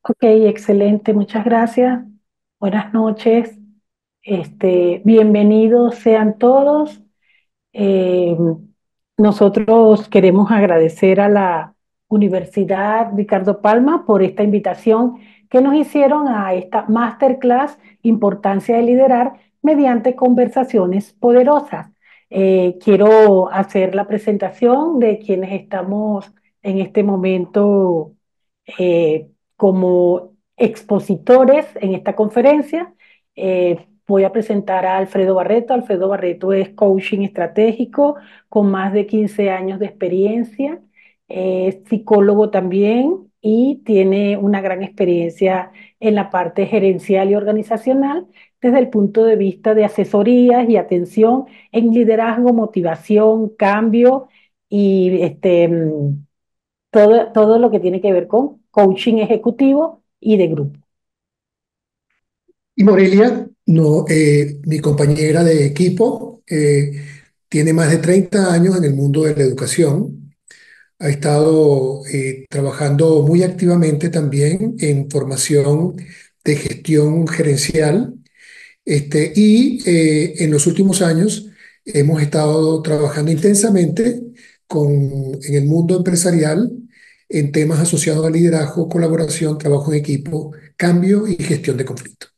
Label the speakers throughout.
Speaker 1: Ok, excelente, muchas gracias. Buenas noches. Bienvenidos sean todos. Eh, Nosotros queremos agradecer a la Universidad Ricardo Palma por esta invitación que nos hicieron a esta masterclass Importancia de liderar mediante conversaciones poderosas. Quiero hacer la presentación de quienes estamos en este momento como expositores en esta conferencia. Voy a presentar a Alfredo Barreto. Alfredo Barreto es coaching estratégico con más de 15 años de experiencia, es psicólogo también y tiene una gran experiencia en la parte gerencial y organizacional desde el punto de vista de asesorías y atención en liderazgo, motivación, cambio y todo lo que tiene que ver con coaching ejecutivo y de grupo.
Speaker 2: Y Morelia, no, mi compañera de equipo, tiene más de 30 años en el mundo de la educación. Ha estado trabajando muy activamente también en formación de gestión gerencial. En los últimos años hemos estado trabajando intensamente en el mundo empresarial en temas asociados a liderazgo, colaboración, trabajo en equipo, cambio y gestión de conflictos.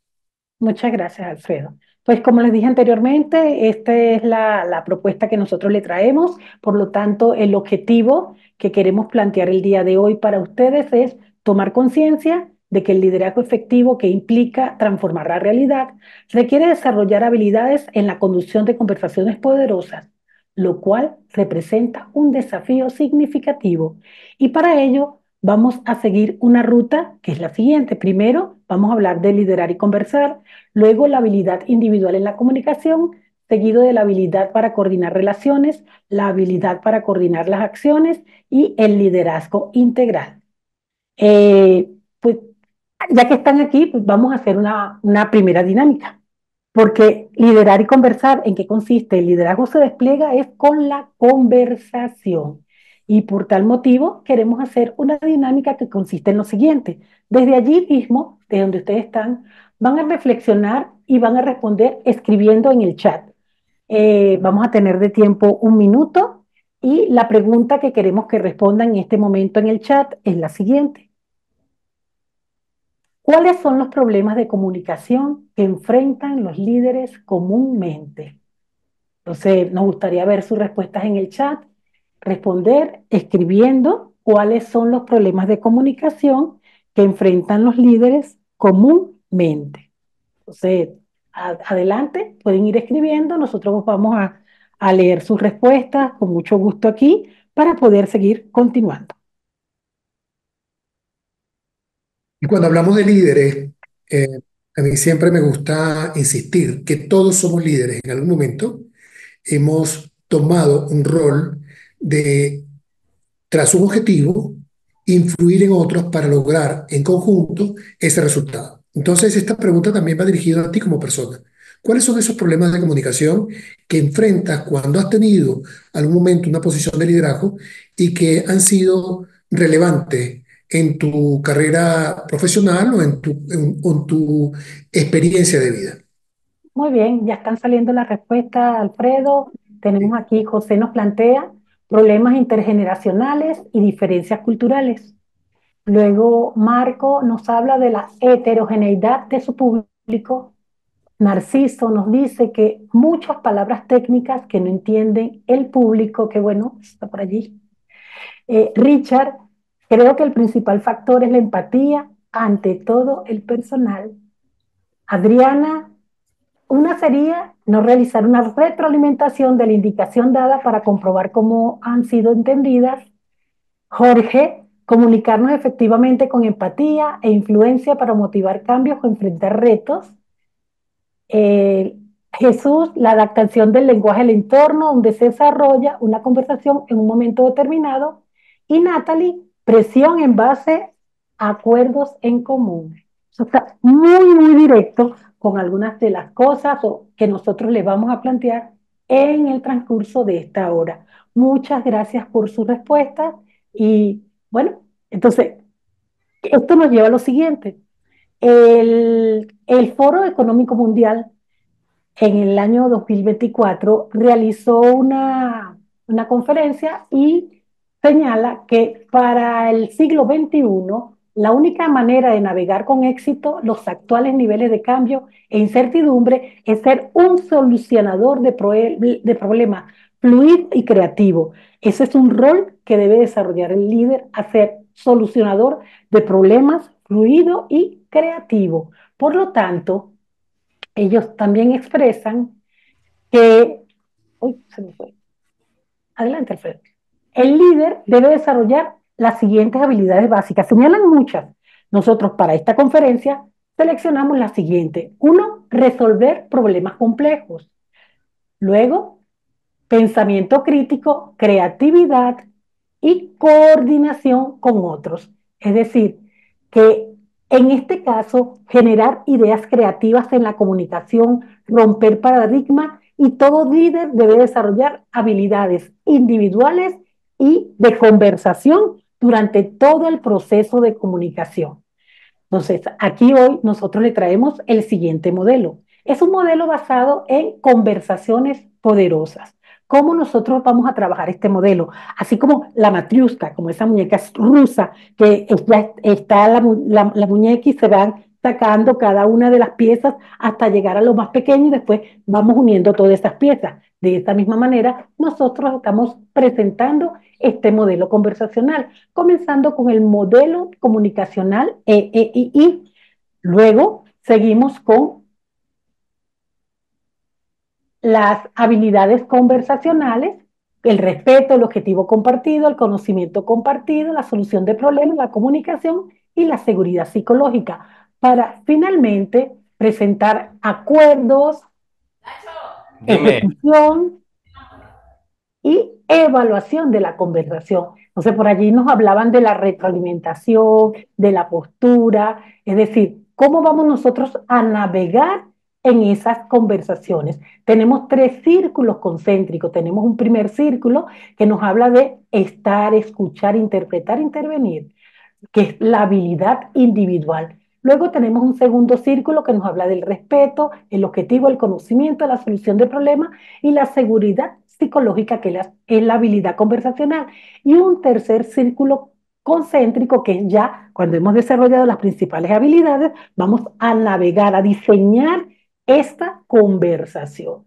Speaker 1: Muchas gracias, Alfredo. Pues como les dije anteriormente, esta es la propuesta que nosotros le traemos. Por lo tanto, el objetivo que queremos plantear el día de hoy para ustedes es tomar conciencia de que el liderazgo efectivo que implica transformar la realidad requiere desarrollar habilidades en la conducción de conversaciones poderosas, lo cual representa un desafío significativo. Y para ello vamos a seguir una ruta que es la siguiente. Primero, vamos a hablar de liderar y conversar. Luego, la habilidad individual en la comunicación, seguido de la habilidad para coordinar relaciones, la habilidad para coordinar las acciones y el liderazgo integral. Pues ya que están aquí, pues vamos a hacer una primera dinámica, porque liderar y conversar, ¿en qué consiste? El liderazgo se despliega es con la conversación. Y por tal motivo queremos hacer una dinámica que consiste en lo siguiente. Desde allí mismo, de donde ustedes están, van a reflexionar y van a responder escribiendo en el chat. Vamos a tener de tiempo 1 minuto y la pregunta que queremos que respondan en este momento en el chat es la siguiente. ¿Cuáles son los problemas de comunicación que enfrentan los líderes comúnmente? Entonces, nos gustaría ver sus respuestas en el chat, responder escribiendo cuáles son los problemas de comunicación que enfrentan los líderes comúnmente. Entonces, adelante, pueden ir escribiendo, nosotros vamos a leer sus respuestas con mucho gusto aquí para poder seguir continuando.
Speaker 2: Y cuando hablamos de líderes, eh, a mí siempre me gusta insistir que todos somos líderes. En algún momento hemos tomado un rol de, tras un objetivo, influir en otros para lograr en conjunto ese resultado. Entonces, esta pregunta también va dirigida a ti como persona. ¿Cuáles son esos problemas de comunicación que enfrentas cuando has tenido algún momento una posición de liderazgo y que han sido relevantes en tu carrera profesional o en tu experiencia de vida?
Speaker 1: Muy bien, ya están saliendo las respuestas, Alfredo. Tenemos aquí, José nos plantea problemas intergeneracionales y diferencias culturales. Luego, Marco nos habla de la heterogeneidad de su público. Narciso nos dice que muchas palabras técnicas que no entienden el público, que bueno, está por allí. Richard, creo que el principal factor es la empatía ante todo el personal. Adriana, una sería no realizar una retroalimentación de la indicación dada para comprobar cómo han sido entendidas. Jorge, comunicarnos efectivamente con empatía e influencia para motivar cambios o enfrentar retos. Eh, Jesús, la adaptación del lenguaje al entorno donde se desarrolla una conversación en un momento determinado. Y Natalie, presión en base a acuerdos en común. Eso está muy directo con algunas de las cosas que nosotros le vamos a plantear en el transcurso de esta hora. Muchas gracias por su respuesta y bueno, entonces Esto nos lleva a lo siguiente. El Foro Económico Mundial en el año 2024 realizó una conferencia y señala que para el siglo XXI la única manera de navegar con éxito los actuales niveles de cambio e incertidumbre es ser un solucionador de problemas fluido y creativo. Ese es un rol que debe desarrollar el líder, a ser solucionador de problemas fluido y creativo. Por lo tanto, ellos también expresan que, uy, se me fue, adelante, Alfredo. El líder debe desarrollar las siguientes habilidades básicas. Señalan muchas. Nosotros para esta conferencia seleccionamos la siguiente. Uno, resolver problemas complejos. Luego, pensamiento crítico, creatividad y coordinación con otros. Es decir, que en este caso, generar ideas creativas en la comunicación, romper paradigmas y todo líder debe desarrollar habilidades individuales y de conversación durante todo el proceso de comunicación. Entonces, aquí hoy nosotros le traemos el siguiente modelo. Es un modelo basado en conversaciones poderosas. ¿Cómo nosotros vamos a trabajar este modelo? Así como la matriushka, como esa muñeca rusa, que ya está la muñeca y se van sacando cada una de las piezas hasta llegar a lo más pequeño y después vamos uniendo todas esas piezas. De esta misma manera, nosotros estamos presentando este modelo conversacional, comenzando con el modelo comunicacional EEI. Luego seguimos con las habilidades conversacionales, el respeto, el objetivo compartido, el conocimiento compartido, la solución de problemas, la comunicación y la seguridad psicológica, para finalmente presentar acuerdos,
Speaker 3: Dime,
Speaker 1: ejecución y evaluación de la conversación. Entonces, por allí nos hablaban de la retroalimentación, de la postura, es decir, cómo vamos nosotros a navegar en esas conversaciones. Tenemos tres círculos concéntricos. Tenemos un primer círculo que nos habla de estar, escuchar, interpretar, intervenir, que es la habilidad individual. Luego tenemos un segundo círculo que nos habla del respeto, el objetivo, el conocimiento, la solución de problemas y la seguridad psicológica, que es la habilidad conversacional. Y un tercer círculo concéntrico, que es ya cuando hemos desarrollado las principales habilidades, vamos a navegar, a diseñar esta conversación.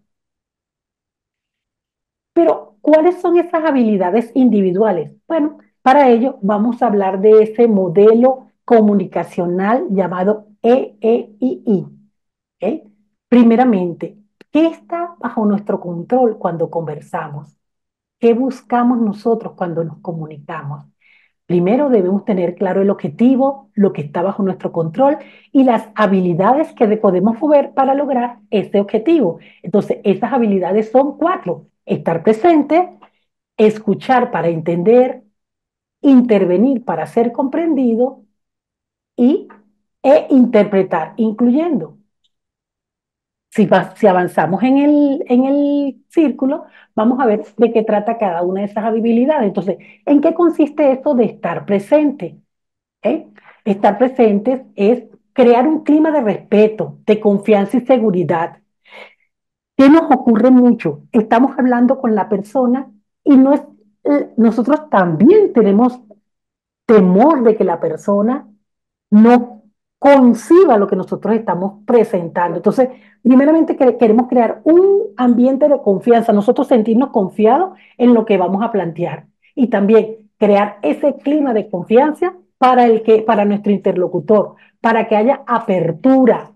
Speaker 1: Pero, ¿cuáles son esas habilidades individuales? Bueno, para ello vamos a hablar de ese modelo comunicacional llamado EEI. ¿Ok? Primeramente, ¿qué está bajo nuestro control cuando conversamos? ¿Qué buscamos nosotros cuando nos comunicamos? Primero debemos tener claro el objetivo, lo que está bajo nuestro control y las habilidades que podemos mover para lograr ese objetivo. Entonces, esas habilidades son cuatro: estar presente, escuchar para entender, intervenir para ser comprendido y, interpretar, incluyendo. Si avanzamos en el círculo, vamos a ver de qué trata cada una de esas habilidades. Entonces, ¿en qué consiste esto de estar presente? ¿Eh? Estar presentes es crear un clima de respeto, de confianza y seguridad. ¿Qué nos ocurre mucho? Estamos hablando con la persona y nosotros también tenemos temor de que la persona no conciba lo que nosotros estamos presentando. Entonces, primeramente queremos crear un ambiente de confianza, nosotros sentirnos confiados en lo que vamos a plantear y también crear ese clima de confianza para nuestro interlocutor, para que haya apertura,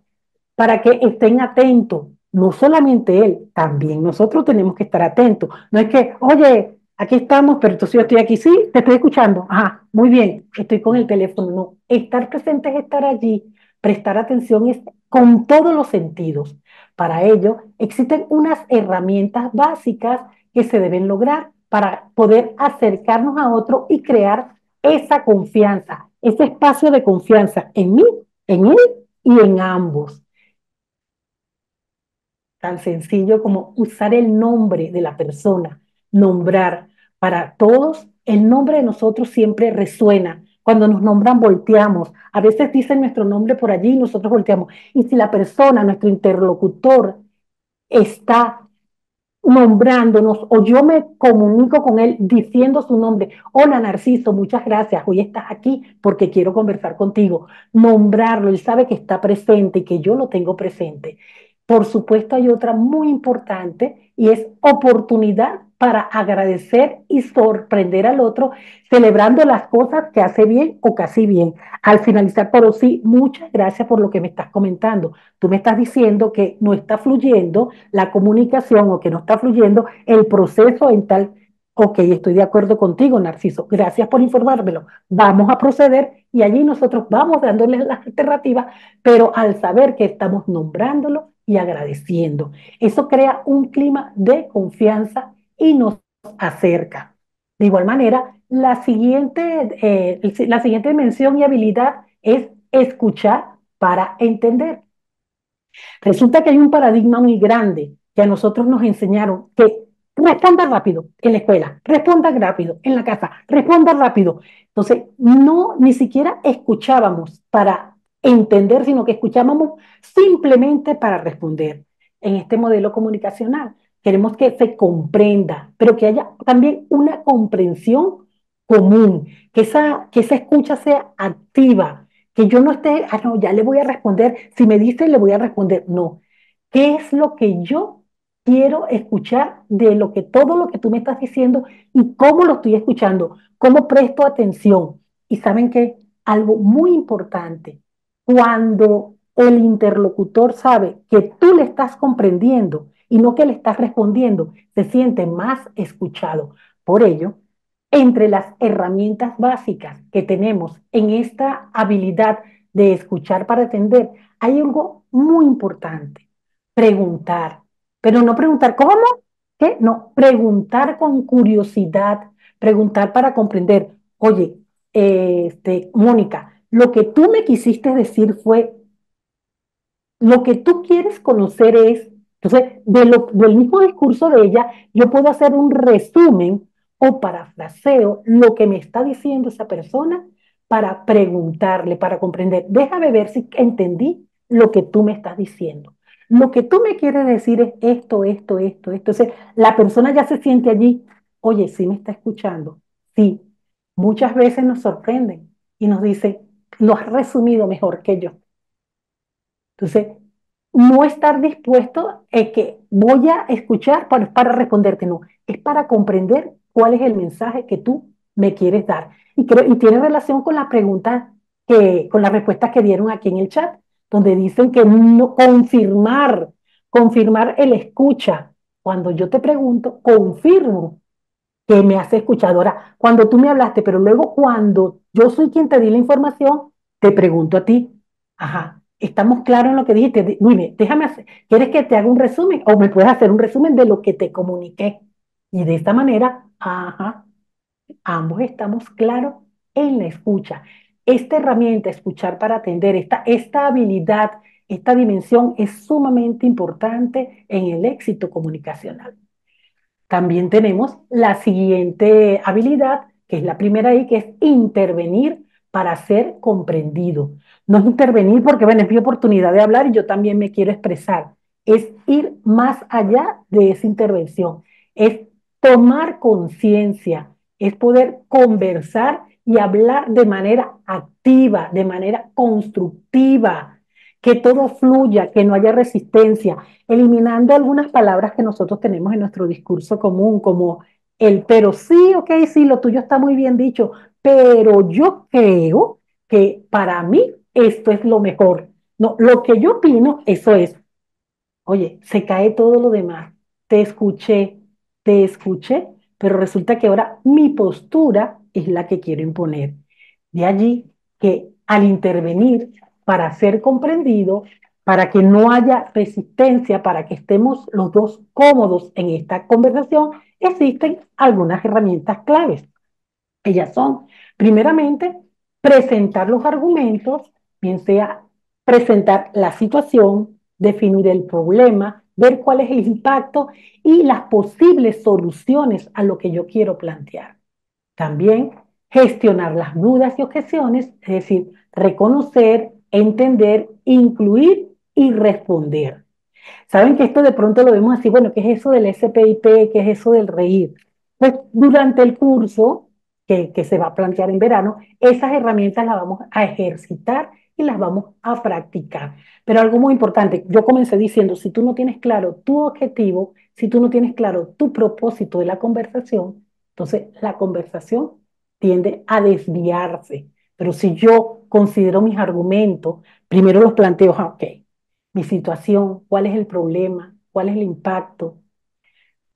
Speaker 1: para que estén atentos. No solamente él, también nosotros tenemos que estar atentos. No es que, oye, aquí estamos, pero entonces yo estoy aquí, sí, te estoy escuchando. Ajá, muy bien, estoy con el teléfono. No, estar presente es estar allí, prestar atención es con todos los sentidos. Para ello, existen unas herramientas básicas que se deben lograr para poder acercarnos a otro y crear esa confianza, ese espacio de confianza en mí, en él y en ambos. Tan sencillo como usar el nombre de la persona, nombrar. Para todos, el nombre de nosotros siempre resuena. Cuando nos nombran, volteamos. A veces dicen nuestro nombre por allí y nosotros volteamos. Y si la persona, nuestro interlocutor, está nombrándonos o yo me comunico con él diciendo su nombre. Hola Narciso, muchas gracias. Hoy estás aquí porque quiero conversar contigo. Nombrarlo, él sabe que está presente y que yo lo tengo presente. Por supuesto, hay otra muy importante y es oportunidad para agradecer y sorprender al otro, celebrando las cosas que hace bien o casi bien. Al finalizar, pero sí, muchas gracias por lo que me estás comentando. Tú me estás diciendo que no está fluyendo la comunicación o que no está fluyendo el proceso en tal. Ok, estoy de acuerdo contigo, Narciso. Gracias por informármelo. Vamos a proceder y allí nosotros vamos dándoles las alternativas, pero al saber que estamos nombrándolo y agradeciendo. Eso crea un clima de confianza y nos acerca. De igual manera, la siguiente dimensión y habilidad es escuchar para entender. Resulta que hay un paradigma muy grande que a nosotros nos enseñaron que responda rápido en la escuela, responda rápido en la casa, responda rápido. Entonces, no, ni siquiera escuchábamos para entender, sino que escuchábamos simplemente para responder. En este modelo comunicacional, queremos que se comprenda, pero que haya también una comprensión común, que esa escucha sea activa, que yo no esté, ah, no, ya le voy a responder, si me dice, le voy a responder. No. ¿Qué es lo que yo quiero escuchar de todo lo que tú me estás diciendo y cómo lo estoy escuchando? ¿Cómo presto atención? Y saben que algo muy importante, cuando el interlocutor sabe que tú le estás comprendiendo y no que le estás respondiendo, se siente más escuchado. Por ello, entre las herramientas básicas que tenemos en esta habilidad de escuchar para atender, hay algo muy importante, preguntar, pero no preguntar cómo, ¿qué? No, preguntar con curiosidad, preguntar para comprender. Oye, Mónica, lo que tú me quisiste decir fue lo que tú quieres conocer es, entonces, del mismo discurso de ella, yo puedo hacer un resumen o parafraseo lo que me está diciendo esa persona para preguntarle, para comprender. Déjame ver si entendí lo que tú me estás diciendo. Lo que tú me quieres decir es esto, esto, esto, esto. Entonces, la persona ya se siente allí, oye, sí me está escuchando. Sí, muchas veces nos sorprenden y nos dicen, lo has resumido mejor que yo. Entonces, no estar dispuesto es que voy a escuchar para responderte, no, es para comprender cuál es el mensaje que tú me quieres dar. Y tiene relación con la pregunta con las respuestas que dieron aquí en el chat, donde dicen que no confirmar el escucha. Cuando yo te pregunto, confirmo que me has escuchado. Ahora, cuando tú me hablaste, pero luego cuando yo soy quien te di la información, te pregunto a ti, ajá, ¿estamos claros en lo que dijiste? Dime, déjame hacer, ¿quieres que te haga un resumen o me puedes hacer un resumen de lo que te comuniqué? Y de esta manera, ajá, ambos estamos claros en la escucha. Esta herramienta, escuchar para atender, esta habilidad, esta dimensión es sumamente importante en el éxito comunicacional. También tenemos la siguiente habilidad, que es la primera ahí, que es intervenir para ser comprendido. No es intervenir porque, bueno, es mi oportunidad de hablar y yo también me quiero expresar. Es ir más allá de esa intervención. Es tomar conciencia, es poder conversar y hablar de manera activa, de manera constructiva, que todo fluya, que no haya resistencia, eliminando algunas palabras que nosotros tenemos en nuestro discurso común, como el pero sí, ok, sí, lo tuyo está muy bien dicho, pero yo creo que para mí esto es lo mejor. No, lo que yo opino, eso es. Oye, se cae todo lo demás. Te escuché, te escuché, pero resulta que ahora mi postura es la que quiero imponer. De allí que al intervenir para ser comprendido, para que no haya resistencia, para que estemos los dos cómodos en esta conversación, existen algunas herramientas claves. Ellas son, primeramente, presentar los argumentos, bien sea presentar la situación, definir el problema, ver cuál es el impacto y las posibles soluciones a lo que yo quiero plantear. También gestionar las dudas y objeciones, es decir, reconocer, entender, incluir y responder. Saben que esto de pronto lo vemos así, bueno, ¿qué es eso del SPIP? ¿Qué es eso del reír? Pues durante el curso que se va a plantear en verano, esas herramientas las vamos a ejercitar y las vamos a practicar. Pero algo muy importante, yo comencé diciendo, si tú no tienes claro tu objetivo, si tú no tienes claro tu propósito de la conversación, entonces la conversación tiende a desviarse. Pero si yo considero mis argumentos, primero los planteo, ok, mi situación, cuál es el problema, cuál es el impacto,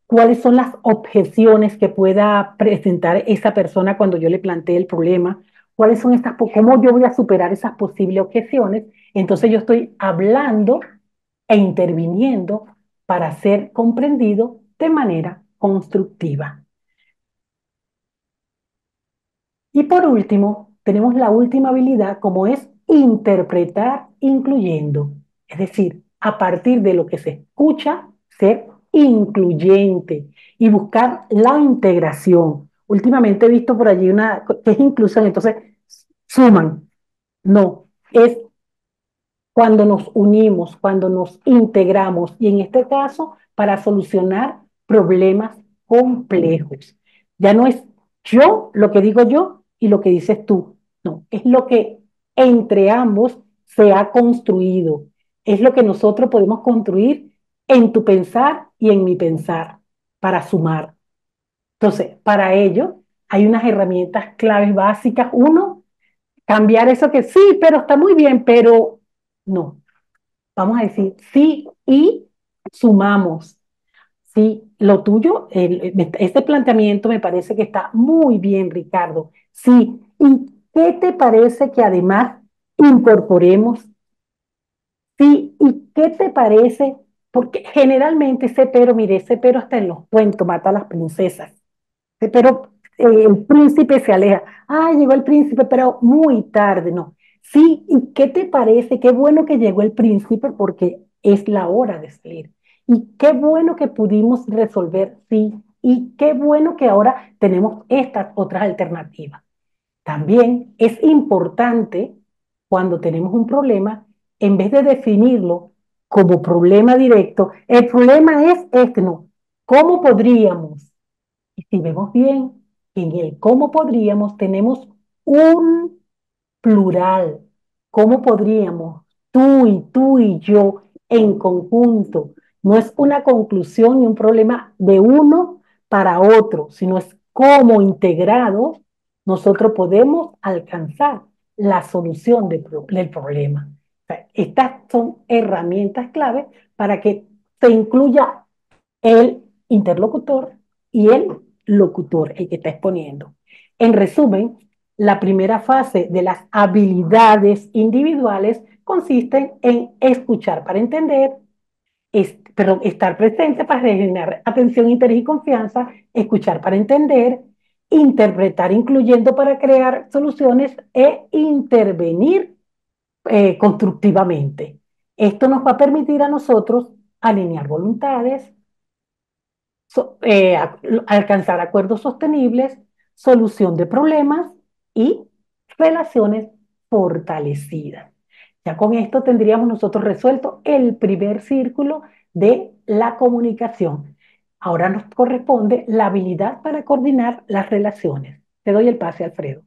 Speaker 1: cuáles son las objeciones que pueda presentar esa persona cuando yo le plantee el problema, cuáles son estas, cómo yo voy a superar esas posibles objeciones. Entonces yo estoy hablando e interviniendo para ser comprendido de manera constructiva. Y por último, tenemos la última habilidad como es interpretar incluyendo. Es decir, a partir de lo que se escucha, ser incluyente y buscar la integración. Últimamente he visto por allí una que es inclusión, entonces suman. No, es cuando nos unimos, cuando nos integramos y en este caso para solucionar problemas complejos. Ya no es yo lo que digo yo y lo que dices tú, no, es lo que entre ambos se ha construido, es lo que nosotros podemos construir en tu pensar y en mi pensar para sumar. Entonces, para ello hay unas herramientas claves básicas. Uno, cambiar eso que sí, pero está muy bien, pero no. Vamos a decir sí y sumamos. Sí, lo tuyo, este planteamiento me parece que está muy bien, Ricardo. Sí, ¿y qué te parece que además incorporemos? Sí, ¿y qué te parece? Porque generalmente ese pero, mire, ese pero hasta en los cuentos mata a las princesas. Pero el príncipe se aleja. Ah, llegó el príncipe, pero muy tarde, no. Sí, ¿y qué te parece? Qué bueno que llegó el príncipe porque es la hora de salir. Y qué bueno que pudimos resolver, sí. Y qué bueno que ahora tenemos estas otras alternativas. También es importante cuando tenemos un problema, en vez de definirlo como problema directo, el problema es este, no. ¿Cómo podríamos? Y si vemos bien, en el cómo podríamos tenemos un plural. ¿Cómo podríamos? Tú y yo en conjunto. No es una conclusión ni un problema de uno para otro, sino es cómo integrados nosotros podemos alcanzar la solución del problema. O sea, estas son herramientas clave para que se incluya el interlocutor y el locutor, el que está exponiendo. En resumen, la primera fase de las habilidades individuales consiste en escuchar para entender, estar presente para generar atención, interés y confianza, escuchar para entender, interpretar incluyendo para crear soluciones e intervenir constructivamente. Esto nos va a permitir a nosotros alinear voluntades, alcanzar acuerdos sostenibles, solución de problemas y relaciones fortalecidas. Ya con esto tendríamos nosotros resuelto el primer círculo de la comunicación. Ahora nos corresponde la habilidad para coordinar las relaciones. Te doy el pase, Alfredo.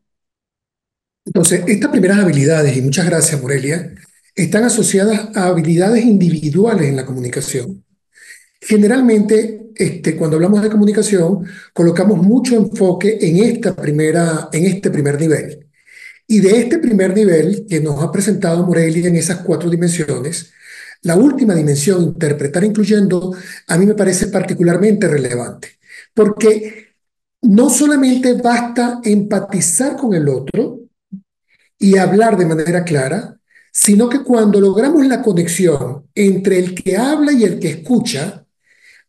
Speaker 2: Entonces, estas primeras habilidades, y muchas gracias, Morelia, están asociadas a habilidades individuales en la comunicación. Generalmente, cuando hablamos de comunicación, colocamos mucho enfoque en este primer nivel. Y de este primer nivel que nos ha presentado Morelia en esas cuatro dimensiones, la última dimensión, interpretar incluyendo, a mí me parece particularmente relevante, porque no solamente basta empatizar con el otro y hablar de manera clara, sino que cuando logramos la conexión entre el que habla y el que escucha,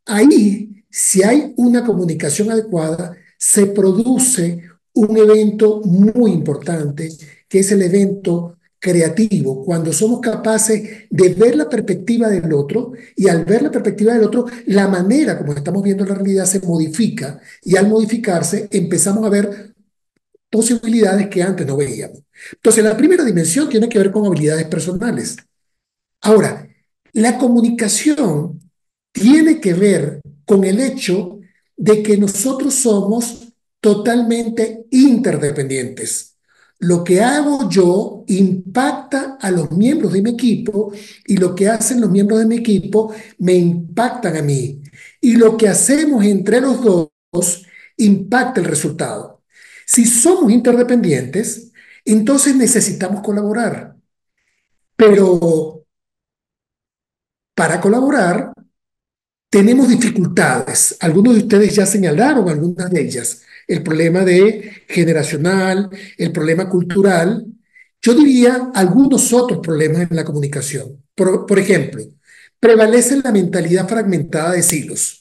Speaker 2: ahí, si hay una comunicación adecuada, se produce un evento muy importante, que es el evento creativo, cuando somos capaces de ver la perspectiva del otro y al ver la perspectiva del otro, la manera como estamos viendo la realidad se modifica y al modificarse empezamos a ver posibilidades que antes no veíamos. Entonces, la primera dimensión tiene que ver con habilidades personales. Ahora, la comunicación tiene que ver con el hecho de que nosotros somos totalmente interdependientes. Lo que hago yo impacta a los miembros de mi equipo y lo que hacen los miembros de mi equipo me impactan a mí. Y lo que hacemos entre los dos impacta el resultado. Si somos interdependientes, entonces necesitamos colaborar. Pero para colaborar tenemos dificultades. Algunos de ustedes ya señalaron algunas de ellas. El problema generacional, el problema cultural. Yo diría algunos otros problemas en la comunicación. Por ejemplo, prevalece la mentalidad fragmentada de silos.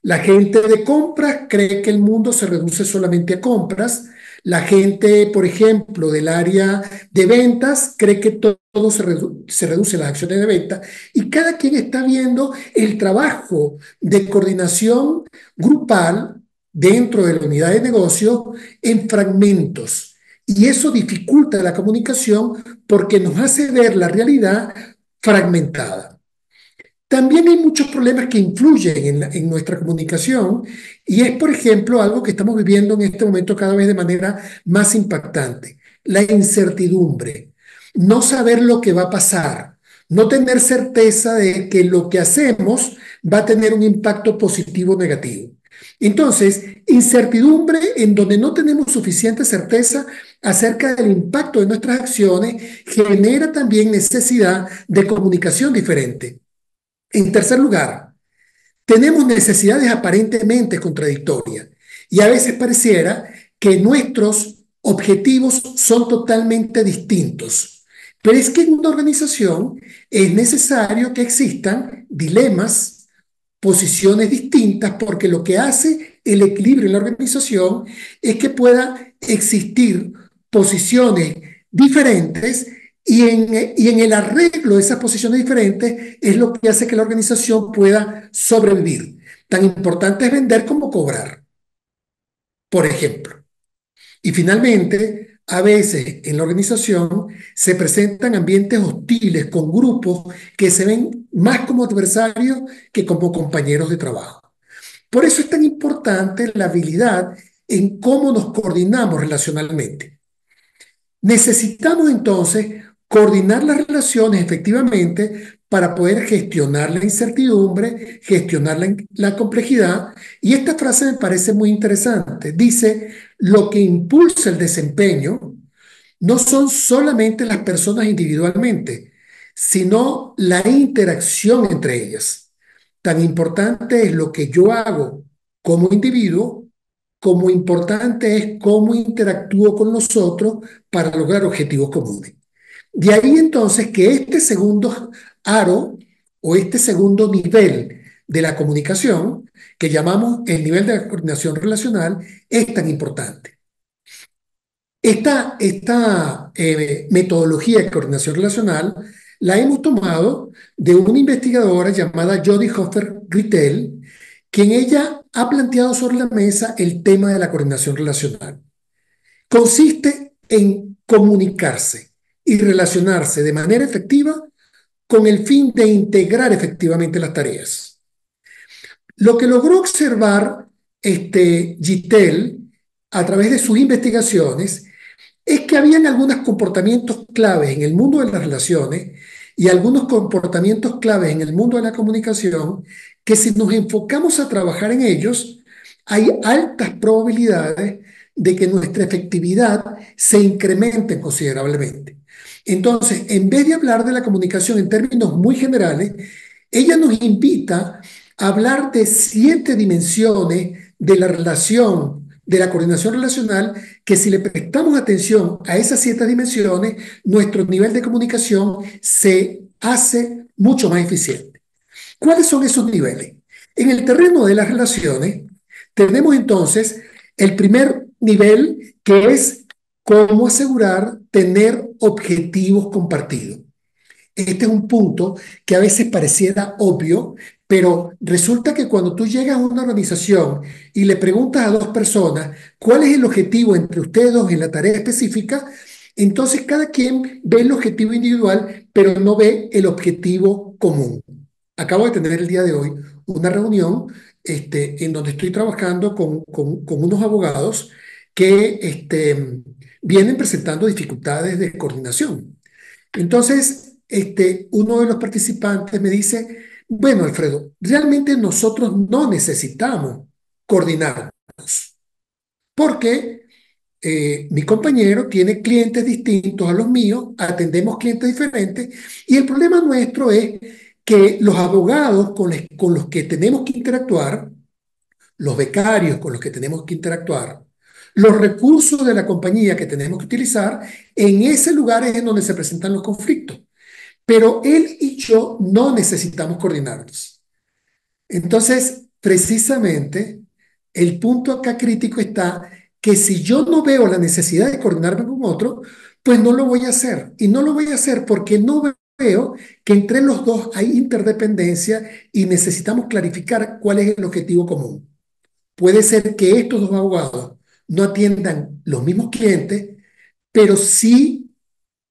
Speaker 2: La gente de compras cree que el mundo se reduce solamente a compras. La gente, por ejemplo, del área de ventas cree que todo se reduce a las acciones de venta y cada quien está viendo el trabajo de coordinación grupal dentro de la unidad de negocio en fragmentos. Y eso dificulta la comunicación porque nos hace ver la realidad fragmentada. También hay muchos problemas que influyen en nuestra comunicación y es, por ejemplo, algo que estamos viviendo en este momento cada vez de manera más impactante, la incertidumbre, no saber lo que va a pasar, no tener certeza de que lo que hacemos va a tener un impacto positivo o negativo. Entonces, incertidumbre en donde no tenemos suficiente certeza acerca del impacto de nuestras acciones genera también necesidad de comunicación diferente. En tercer lugar, tenemos necesidades aparentemente contradictorias y a veces pareciera que nuestros objetivos son totalmente distintos. Pero es que en una organización es necesario que existan dilemas, posiciones distintas, porque lo que hace el equilibrio en la organización es que pueda existir posiciones diferentes y en el arreglo de esas posiciones diferentes es lo que hace que la organización pueda sobrevivir. Tan importante es vender como cobrar, por ejemplo. Y finalmente, a veces en la organización se presentan ambientes hostiles con grupos que se ven más como adversarios que como compañeros de trabajo. Por eso es tan importante la habilidad en cómo nos coordinamos relacionalmente. Necesitamos entonces coordinar las relaciones efectivamente para poder gestionar la incertidumbre, gestionar la complejidad. Y esta frase me parece muy interesante. Dice, lo que impulsa el desempeño no son solamente las personas individualmente, sino la interacción entre ellas. Tan importante es lo que yo hago como individuo, como importante es cómo interactúo con los otros para lograr objetivos comunes. De ahí entonces que este segundo aro o este segundo nivel de la comunicación, que llamamos el nivel de la coordinación relacional, es tan importante. Esta metodología de coordinación relacional la hemos tomado de una investigadora llamada Jody Hofer-Grittel, quien ella ha planteado sobre la mesa el tema de la coordinación relacional. Consiste en comunicarse y relacionarse de manera efectiva con el fin de integrar efectivamente las tareas. Lo que logró observar Gittel a través de sus investigaciones es que habían algunos comportamientos claves en el mundo de las relaciones y algunos comportamientos claves en el mundo de la comunicación que si nos enfocamos a trabajar en ellos, hay altas probabilidades de que nuestra efectividad se incremente considerablemente. Entonces, en vez de hablar de la comunicación en términos muy generales, ella nos invita a hablar de 7 dimensiones de la relación, de la coordinación relacional, que si le prestamos atención a esas 7 dimensiones, nuestro nivel de comunicación se hace mucho más eficiente. ¿Cuáles son esos niveles? En el terreno de las relaciones, tenemos entonces el primer nivel, que es cómo asegurar tener objetivos compartidos. este es un punto que a veces pareciera obvio, pero resulta que cuando tú llegas a una organización y le preguntas a dos personas cuál es el objetivo entre ustedes dos en la tarea específica, entonces cada quien ve el objetivo individual, pero no ve el objetivo común. Acabo de tener el día de hoy una reunión en donde estoy trabajando con unos abogados que vienen presentando dificultades de coordinación. Entonces, uno de los participantes me dice, bueno, Alfredo, realmente nosotros no necesitamos coordinarnos porque mi compañero tiene clientes distintos a los míos, atendemos clientes diferentes y el problema nuestro es que los abogados con los que tenemos que interactuar, los becarios con los que tenemos que interactuar, los recursos de la compañía que tenemos que utilizar, en ese lugar es en donde se presentan los conflictos. Pero él y yo no necesitamos coordinarnos. Entonces, precisamente, el punto acá crítico está que si yo no veo la necesidad de coordinarme con otro, pues no lo voy a hacer. Y no lo voy a hacer porque no veo que entre los dos hay interdependencia y necesitamos clarificar cuál es el objetivo común. Puede ser que estos dos abogados no atiendan los mismos clientes, pero sí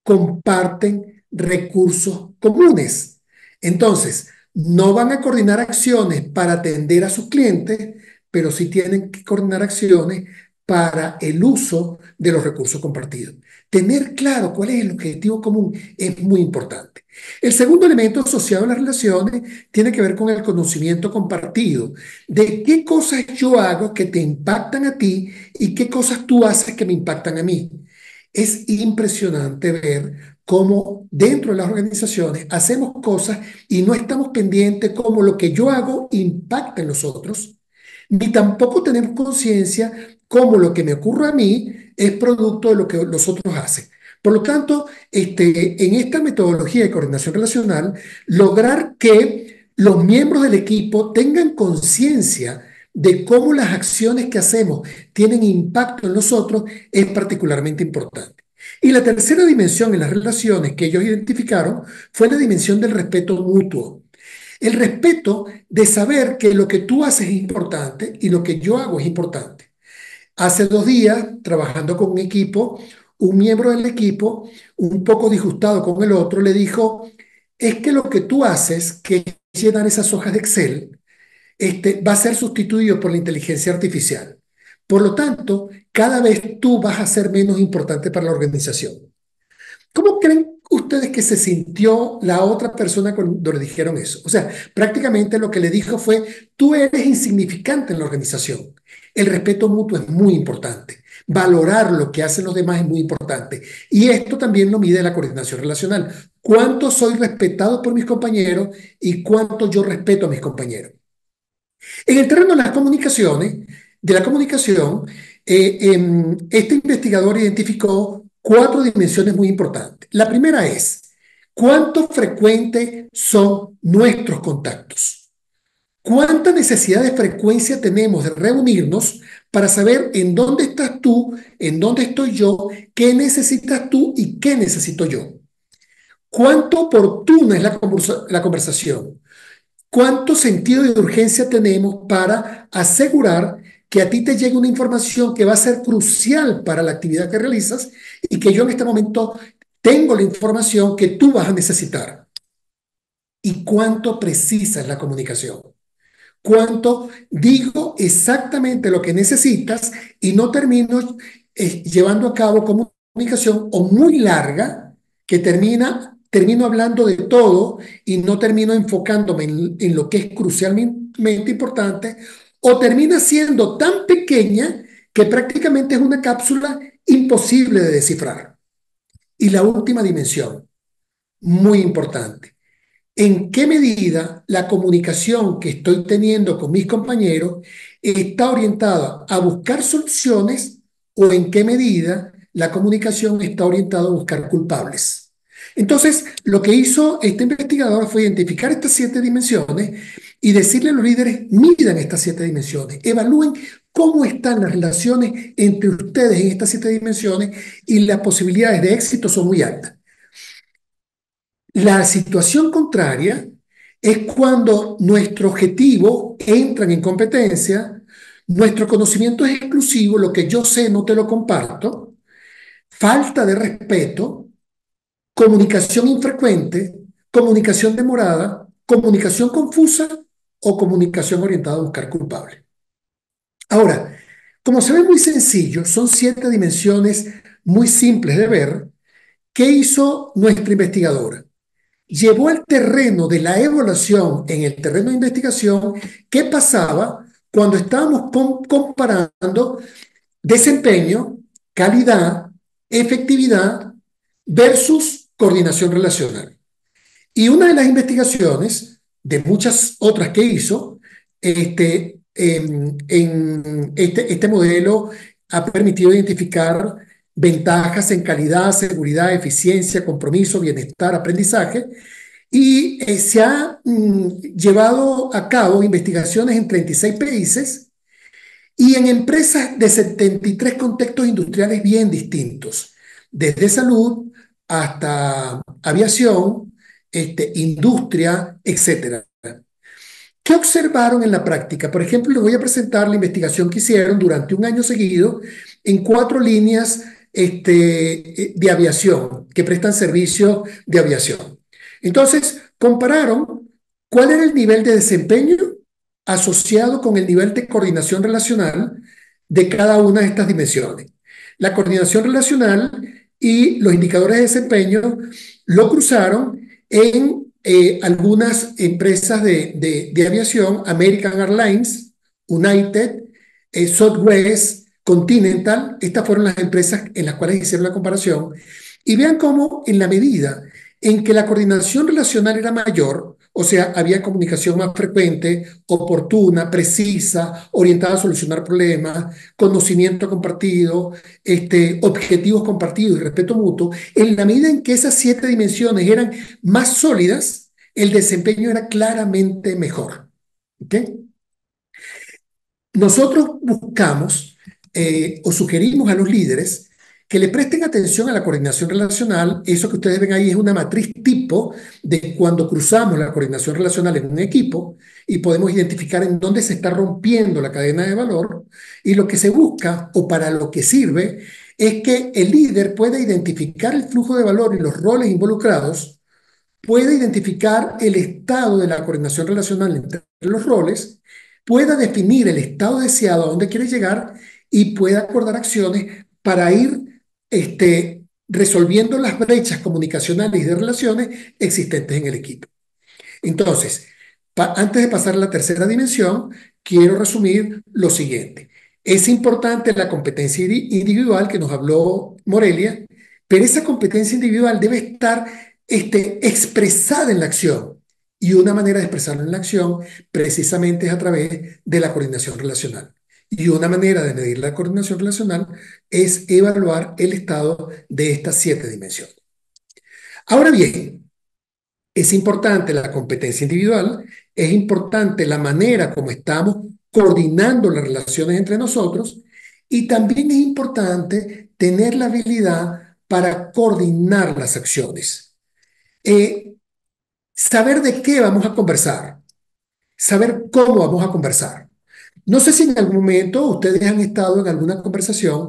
Speaker 2: comparten recursos comunes. Entonces, no van a coordinar acciones para atender a sus clientes, pero sí tienen que coordinar acciones para el uso de los recursos compartidos. Tener claro cuál es el objetivo común es muy importante. El segundo elemento asociado a las relaciones tiene que ver con el conocimiento compartido, de qué cosas yo hago que te impactan a ti y qué cosas tú haces que me impactan a mí. Es impresionante ver cómo dentro de las organizaciones hacemos cosas y no estamos pendientes cómo lo que yo hago impacta en los otros, ni tampoco tenemos conciencia cómo lo que me ocurre a mí es producto de lo que los otros hacen. Por lo tanto, en esta metodología de coordinación relacional, lograr que los miembros del equipo tengan conciencia de cómo las acciones que hacemos tienen impacto en los otros es particularmente importante. Y la tercera dimensión en las relaciones que ellos identificaron fue la dimensión del respeto mutuo. El respeto de saber que lo que tú haces es importante y lo que yo hago es importante. Hace 2 días, trabajando con un equipo, un miembro del equipo, un poco disgustado con el otro, le dijo, es que lo que tú haces, que es llenar esas hojas de Excel, va a ser sustituido por la inteligencia artificial. Por lo tanto, cada vez tú vas a ser menos importante para la organización. ¿Cómo creen ustedes que se sintió la otra persona cuando le dijeron eso? O sea, prácticamente lo que le dijo fue, tú eres insignificante en la organización. El respeto mutuo es muy importante. Valorar lo que hacen los demás es muy importante. Y esto también lo mide la coordinación relacional. ¿Cuánto soy respetado por mis compañeros y cuánto yo respeto a mis compañeros? En el terreno de las comunicaciones, de la comunicación, este investigador identificó 4 dimensiones muy importantes. La primera es, ¿cuánto frecuentes son nuestros contactos? ¿Cuánta necesidad de frecuencia tenemos de reunirnos para saber en dónde estás tú, en dónde estoy yo, qué necesitas tú y qué necesito yo? ¿Cuánto oportuna es la conversación? ¿Cuánto sentido de urgencia tenemos para asegurar que a ti te llegue una información que va a ser crucial para la actividad que realizas y que yo en este momento tengo la información que tú vas a necesitar? ¿Y cuánto precisa es la comunicación? ¿Cuánto digo exactamente lo que necesitas y no termino llevando a cabo comunicación o muy larga que termino hablando de todo y no termino enfocándome en lo que es crucialmente importante o termina siendo tan pequeña que prácticamente es una cápsula imposible de descifrar? Y la última dimensión, muy importante, ¿en qué medida la comunicación que estoy teniendo con mis compañeros está orientada a buscar soluciones o en qué medida la comunicación está orientada a buscar culpables? Entonces, lo que hizo este investigador fue identificar estas 7 dimensiones y decirle a los líderes, midan estas 7 dimensiones, evalúen cómo están las relaciones entre ustedes en estas 7 dimensiones y las posibilidades de éxito son muy altas. La situación contraria es cuando nuestro objetivo entra en competencia, nuestro conocimiento es exclusivo, lo que yo sé no te lo comparto, falta de respeto, comunicación infrecuente, comunicación demorada, comunicación confusa o comunicación orientada a buscar culpable. Ahora, como se ve muy sencillo, son 7 dimensiones muy simples de ver. ¿Qué hizo nuestra investigadora? Llevó al terreno de la evaluación, en el terreno de investigación, qué pasaba cuando estábamos comparando desempeño, calidad, efectividad versus coordinación relacional. Y una de las investigaciones, de muchas otras que hizo, este modelo ha permitido identificar ventajas en calidad, seguridad, eficiencia, compromiso, bienestar, aprendizaje, y se ha llevado a cabo investigaciones en 36 países y en empresas de 73 contextos industriales bien distintos, desde salud hasta aviación, industria, etcétera. ¿Qué observaron en la práctica? Por ejemplo, les voy a presentar la investigación que hicieron durante un año seguido en 4 líneas de aviación, que prestan servicio de aviación. Entonces, compararon cuál era el nivel de desempeño asociado con el nivel de coordinación relacional de cada una de estas dimensiones. La coordinación relacional y los indicadores de desempeño lo cruzaron en algunas empresas de aviación: American Airlines, United, Southwest, Continental. Estas fueron las empresas en las cuales hicieron la comparación. Y vean cómo, en la medida en que la coordinación relacional era mayor, o sea, había comunicación más frecuente, oportuna, precisa, orientada a solucionar problemas, conocimiento compartido, objetivos compartidos y respeto mutuo, en la medida en que esas 7 dimensiones eran más sólidas, el desempeño era claramente mejor. ¿Okay? Nosotros buscamos o sugerimos a los líderes que le presten atención a la coordinación relacional. Eso que ustedes ven ahí es una matriz tipo de cuando cruzamos la coordinación relacional en un equipo y podemos identificar en dónde se está rompiendo la cadena de valor, y lo que se busca o para lo que sirve es que el líder pueda identificar el flujo de valor y los roles involucrados, pueda identificar el estado de la coordinación relacional entre los roles, pueda definir el estado deseado a dónde quiere llegar y pueda acordar acciones para ir resolviendo las brechas comunicacionales y de relaciones existentes en el equipo. Entonces, antes de pasar a la tercera dimensión, quiero resumir lo siguiente. Es importante la competencia individual que nos habló Morelia, pero esa competencia individual debe estar expresada en la acción. Y una manera de expresarla en la acción precisamente es a través de la coordinación relacional. Y una manera de medir la coordinación relacional es evaluar el estado de estas 7 dimensiones. Ahora bien, es importante la competencia individual, es importante la manera como estamos coordinando las relaciones entre nosotros, y también es importante tener la habilidad para coordinar las acciones. Saber de qué vamos a conversar, saber cómo vamos a conversar. No sé si en algún momento ustedes han estado en alguna conversación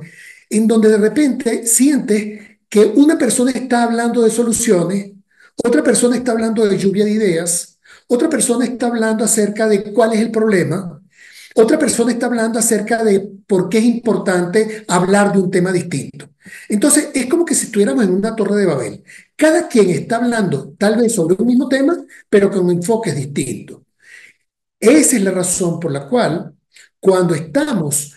Speaker 2: en donde de repente sientes que una persona está hablando de soluciones, otra persona está hablando de lluvia de ideas, otra persona está hablando acerca de cuál es el problema, otra persona está hablando acerca de por qué es importante hablar de un tema distinto. Entonces, es como que si estuviéramos en una torre de Babel. Cada quien está hablando tal vez sobre un mismo tema, pero con enfoques distintos. Esa es la razón por la cual, cuando estamos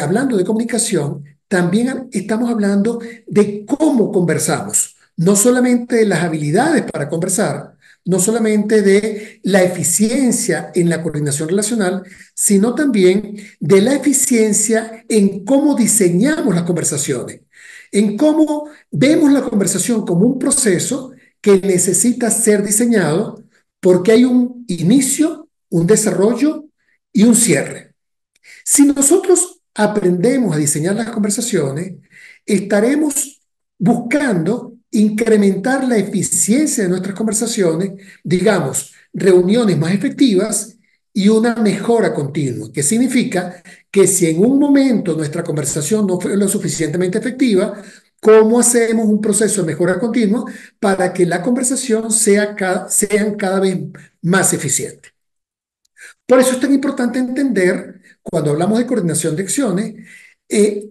Speaker 2: hablando de comunicación, también estamos hablando de cómo conversamos, no solamente de las habilidades para conversar, no solamente de la eficiencia en la coordinación relacional, sino también de la eficiencia en cómo diseñamos las conversaciones, en cómo vemos la conversación como un proceso que necesita ser diseñado porque hay un inicio, un desarrollo y un cierre. Si nosotros aprendemos a diseñar las conversaciones, estaremos buscando incrementar la eficiencia de nuestras conversaciones, digamos, reuniones más efectivas y una mejora continua, que significa que si en un momento nuestra conversación no fue lo suficientemente efectiva, ¿cómo hacemos un proceso de mejora continua para que la conversación sean cada vez más eficiente? Por eso es tan importante entender, cuando hablamos de coordinación de acciones,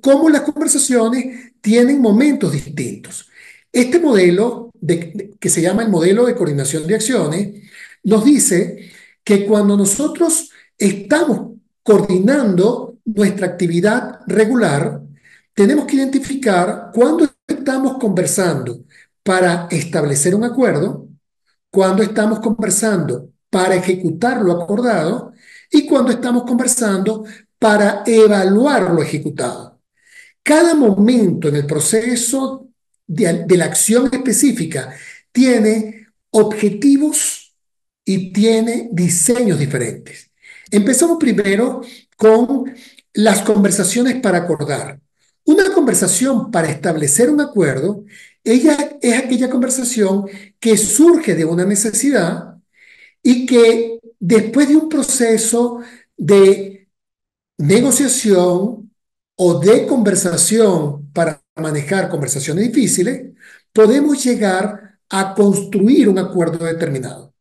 Speaker 2: cómo las conversaciones tienen momentos distintos. Este modelo, que se llama el modelo de coordinación de acciones, nos dice que cuando nosotros estamos coordinando nuestra actividad regular, tenemos que identificar cuándo estamos conversando para establecer un acuerdo, cuando estamos conversando para ejecutar lo acordado y cuando estamos conversando para evaluar lo ejecutado. Cada momento en el proceso de la acción específica tiene objetivos y tiene diseños diferentes. Empezamos primero con las conversaciones para acordar. Una conversación para establecer un acuerdo, ella es aquella conversación que surge de una necesidad y que después de un proceso de negociación o de conversación para manejar conversaciones difíciles, podemos llegar a construir un acuerdo determinado.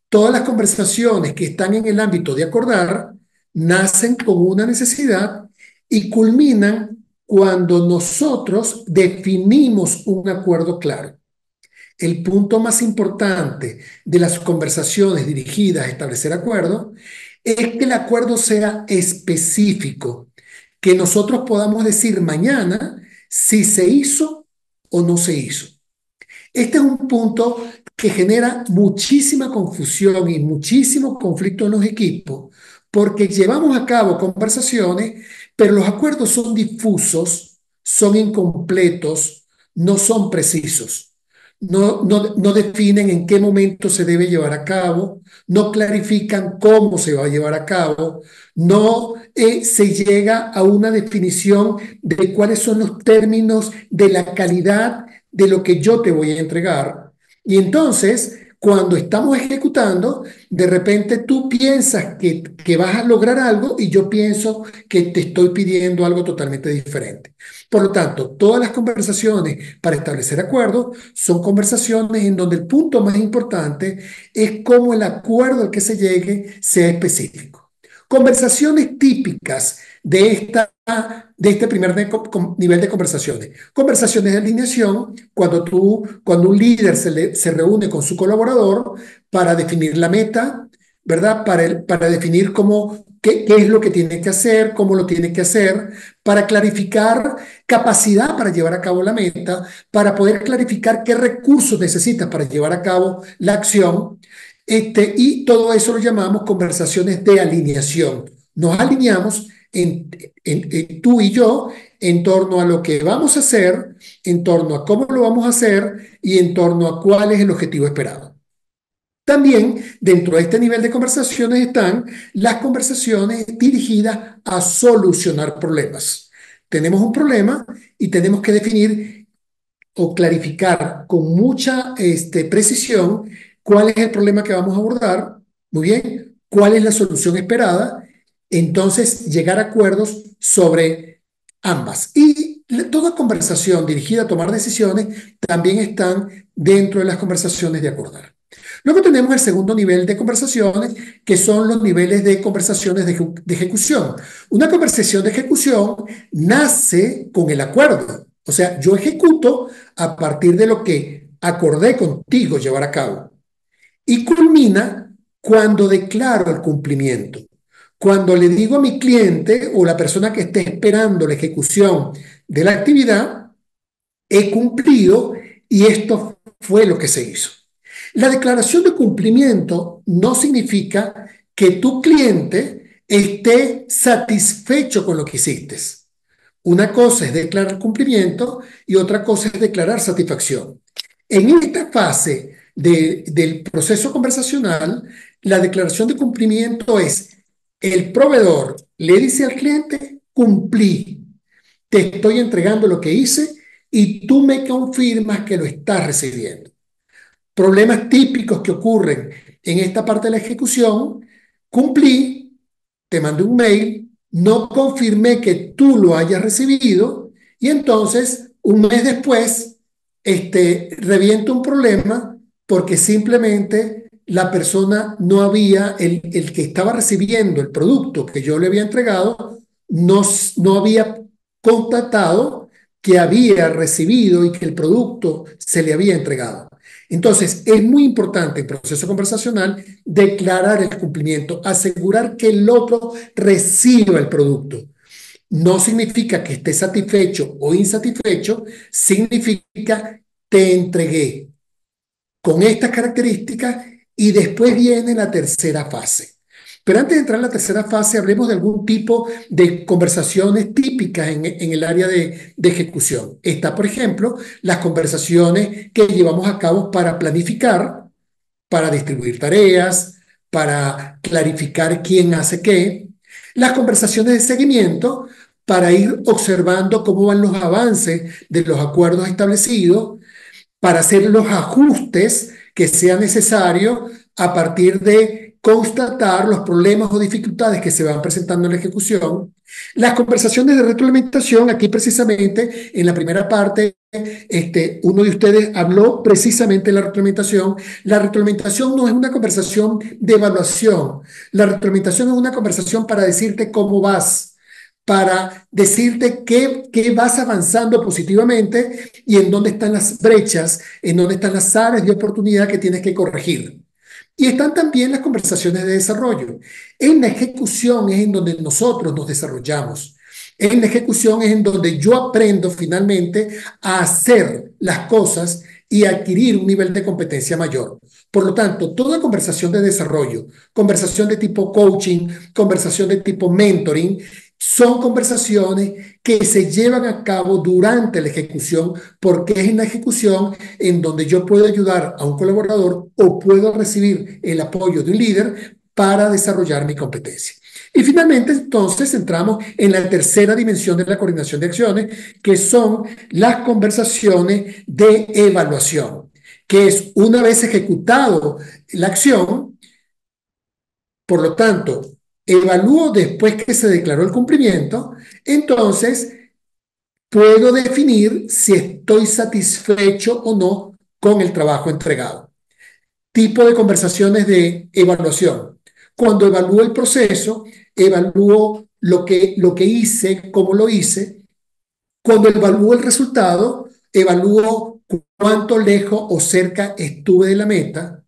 Speaker 2: Todas las conversaciones que están en el ámbito de acordar nacen con una necesidad y culminan cuando nosotros definimos un acuerdo claro. El punto más importante de las conversaciones dirigidas a establecer acuerdos es que el acuerdo sea específico, que nosotros podamos decir mañana si se hizo o no se hizo. Este es un punto que genera muchísima confusión y muchísimo conflicto en los equipos, porque llevamos a cabo conversaciones, pero los acuerdos son difusos, son incompletos, no son precisos. No definen en qué momento se debe llevar a cabo, no clarifican cómo se va a llevar a cabo, no se llega a una definición de cuáles son los términos de la calidad de lo que yo te voy a entregar. Y entonces, cuando estamos ejecutando, de repente tú piensas que vas a lograr algo y yo pienso que te estoy pidiendo algo totalmente diferente. Por lo tanto, todas las conversaciones para establecer acuerdos son conversaciones en donde el punto más importante es cómo el acuerdo al que se llegue sea específico. Conversaciones típicas de este primer nivel de conversaciones. Conversaciones de alineación, cuando un líder se reúne con su colaborador para definir la meta, ¿verdad? Para definir qué es lo que tiene que hacer, cómo lo tiene que hacer, para clarificar capacidad para llevar a cabo la meta, para poder clarificar qué recursos necesitas para llevar a cabo la acción. Y todo eso lo llamamos conversaciones de alineación. Nos alineamos tú y yo en torno a lo que vamos a hacer, en torno a cómo lo vamos a hacer y en torno a cuál es el objetivo esperado. También dentro de este nivel de conversaciones están las conversaciones dirigidas a solucionar problemas. Tenemos un problema y tenemos que definir o clarificar con mucha precisión cuál es el problema que vamos a abordar, muy bien, cuál es la solución esperada, entonces llegar a acuerdos sobre ambas. Y toda conversación dirigida a tomar decisiones también están dentro de las conversaciones de acordar. Luego tenemos el segundo nivel de conversaciones, que son los niveles de conversaciones de ejecución. Una conversación de ejecución nace con el acuerdo. O sea, yo ejecuto a partir de lo que acordé contigo llevar a cabo. Y culmina cuando declaro el cumplimiento. Cuando le digo a mi cliente o la persona que esté esperando la ejecución de la actividad, he cumplido y esto fue lo que se hizo. La declaración de cumplimiento no significa que tu cliente esté satisfecho con lo que hiciste. Una cosa es declarar cumplimiento y otra cosa es declarar satisfacción. En esta fase del proceso conversacional, la declaración de cumplimiento es el proveedor le dice al cliente, cumplí, te estoy entregando lo que hice y tú me confirmas que lo estás recibiendo. Problemas típicos que ocurren en esta parte de la ejecución: cumplí, te mandé un mail, no confirmé que tú lo hayas recibido y entonces un mes después reviento un problema porque simplemente la persona no había, el que estaba recibiendo el producto que yo le había entregado, no había constatado que había recibido y que el producto se le había entregado. Entonces, es muy importante en proceso conversacional declarar el cumplimiento, asegurar que el otro reciba el producto. No significa que esté satisfecho o insatisfecho, significa te entregué con estas características y después viene la tercera fase. Pero antes de entrar en la tercera fase, hablemos de algún tipo de conversaciones típicas en el área de ejecución. Está, por ejemplo, las conversaciones que llevamos a cabo para planificar, para distribuir tareas, para clarificar quién hace qué. Las conversaciones de seguimiento para ir observando cómo van los avances de los acuerdos establecidos, para hacer los ajustes que sea necesario a partir de constatar los problemas o dificultades que se van presentando en la ejecución. Las conversaciones de retroalimentación, aquí precisamente en la primera parte, uno de ustedes habló precisamente de la retroalimentación. La retroalimentación no es una conversación de evaluación. La retroalimentación es una conversación para decirte cómo vas, para decirte qué vas avanzando positivamente y en dónde están las brechas, en dónde están las áreas de oportunidad que tienes que corregir. Y están también las conversaciones de desarrollo. En la ejecución es en donde nosotros nos desarrollamos. En la ejecución es en donde yo aprendo finalmente a hacer las cosas y adquirir un nivel de competencia mayor. Por lo tanto, toda conversación de desarrollo, conversación de tipo coaching, conversación de tipo mentoring, son conversaciones que se llevan a cabo durante la ejecución, porque es en la ejecución en donde yo puedo ayudar a un colaborador o puedo recibir el apoyo de un líder para desarrollar mi competencia. Y finalmente, entonces, entramos en la tercera dimensión de la coordinación de acciones, que son las conversaciones de evaluación, que es una vez ejecutado la acción, por lo tanto, evalúo después que se declaró el cumplimiento, entonces puedo definir si estoy satisfecho o no con el trabajo entregado. Tipo de conversaciones de evaluación. Cuando evalúo el proceso, evalúo lo que hice, cómo lo hice. Cuando evalúo el resultado, evalúo cuánto lejos o cerca estuve de la meta.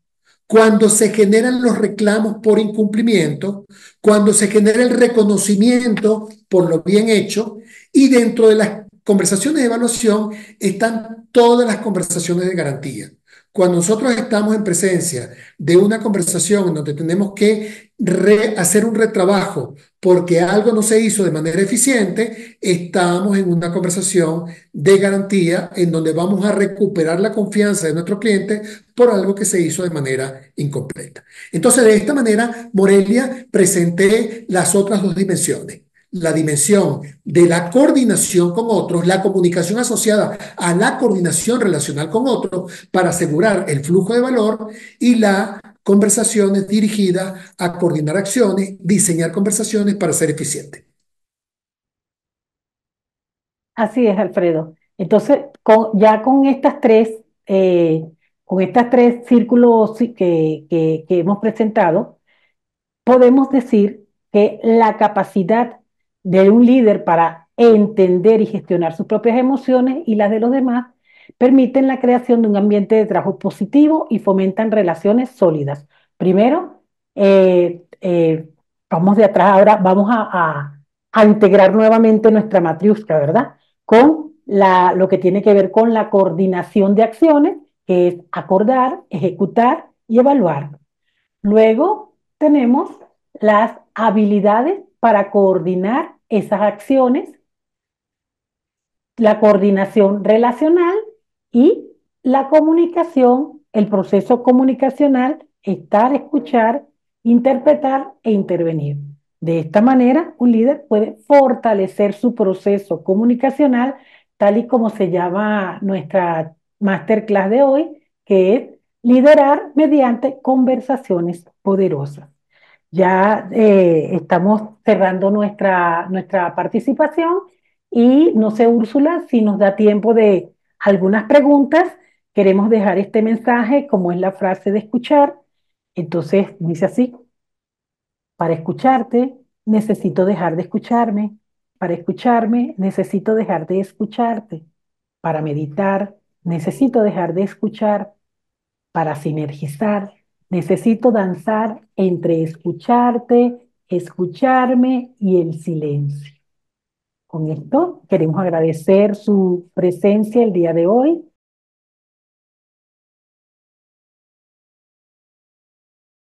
Speaker 2: Cuando se generan los reclamos por incumplimiento, cuando se genera el reconocimiento por lo bien hecho, y dentro de las conversaciones de evaluación están todas las conversaciones de garantía. Cuando nosotros estamos en presencia de una conversación en donde tenemos que hacer un retrabajo porque algo no se hizo de manera eficiente, estamos en una conversación de garantía en donde vamos a recuperar la confianza de nuestro cliente por algo que se hizo de manera incompleta. Entonces, de esta manera, Morelia, presenté las otras dos dimensiones: la dimensión de la coordinación con otros, la comunicación asociada a la coordinación relacional con otros para asegurar el flujo de valor, y la conversaciones dirigidas a coordinar acciones, diseñar conversaciones para ser eficiente.
Speaker 1: Así es, Alfredo. Entonces, ya con estas tres círculos que hemos presentado, podemos decir que la capacidad de un líder para entender y gestionar sus propias emociones y las de los demás permiten la creación de un ambiente de trabajo positivo y fomentan relaciones sólidas. Primero, vamos de atrás ahora, vamos a integrar nuevamente nuestra matriusca, ¿verdad? Con lo que tiene que ver con la coordinación de acciones, que es acordar, ejecutar y evaluar. Luego tenemos las habilidades para coordinar esas acciones, la coordinación relacional y la comunicación, el proceso comunicacional, estar, escuchar, interpretar e intervenir. De esta manera, un líder puede fortalecer su proceso comunicacional tal y como se llama nuestra masterclass de hoy, que es liderar mediante conversaciones poderosas. Ya estamos cerrando nuestra participación y no sé, Úrsula, si nos da tiempo de algunas preguntas. Queremos dejar este mensaje, como es la frase de escuchar. Entonces, dice así: para escucharte, necesito dejar de escucharme. Para escucharme, necesito dejar de escucharte. Para meditar, necesito dejar de escuchar. Para sinergizar, necesito danzar entre escucharte, escucharme y el silencio. Con esto queremos agradecer su presencia el día de hoy